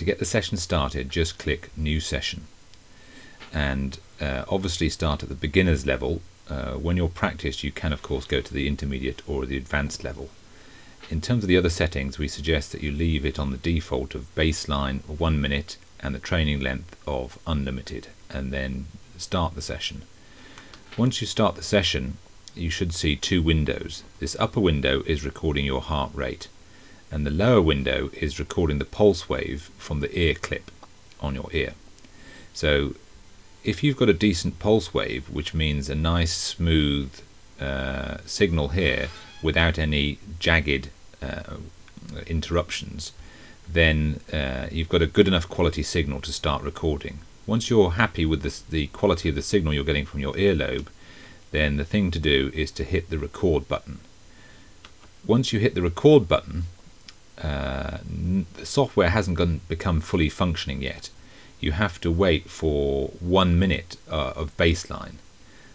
get the session started, just click New Session, and obviously start at the beginner's level. When you're practiced, you can of course go to the intermediate or the advanced level. In terms of the other settings, we suggest that you leave it on the default of baseline 1 minute and the training length of unlimited, and then start the session. Once you start the session, you should see two windows. This upper window is recording your heart rate, and the lower window is recording the pulse wave from the ear clip on your ear. So if you've got a decent pulse wave, which means a nice smooth signal here without any jagged interruptions, then you've got a good enough quality signal to start recording. Once you're happy with the quality of the signal you're getting from your earlobe, then the thing to do is to hit the record button. Once you hit the record button, the software hasn't become fully functioning yet. You have to wait for 1 minute of baseline.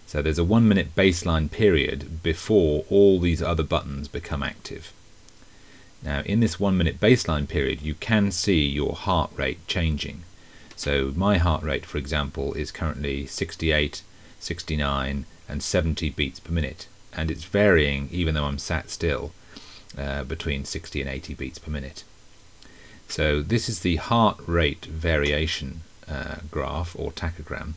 So there's a 1 minute baseline period before all these other buttons become active. Now in this 1 minute baseline period, you can see your heart rate changing. So my heart rate, for example, is currently 68, 69 and 70 beats per minute, and it's varying even though I'm sat still between 60 and 80 beats per minute. So this is the heart rate variation graph or tachogram,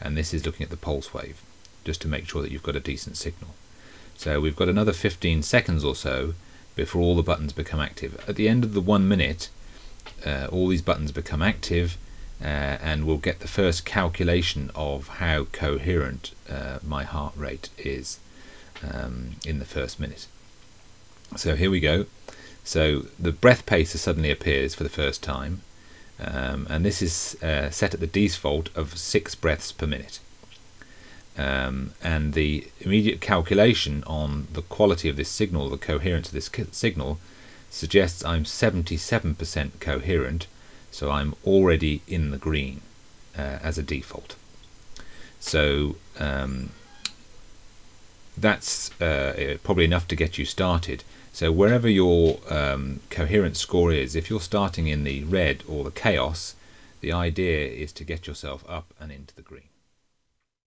and this is looking at the pulse wave, just to make sure that you've got a decent signal. So we've got another 15 seconds or so before all the buttons become active. At the end of the 1 minute, all these buttons become active, and we'll get the first calculation of how coherent my heart rate is in the first minute. So here we go. So the breath pacer suddenly appears for the first time, and this is set at the default of 6 breaths per minute. And the immediate calculation on the quality of this signal, the coherence of this signal, suggests I'm 77% coherent, so I'm already in the green as a default. So that's probably enough to get you started. So wherever your coherence score is, if you're starting in the red or the chaos, the idea is to get yourself up and into the green.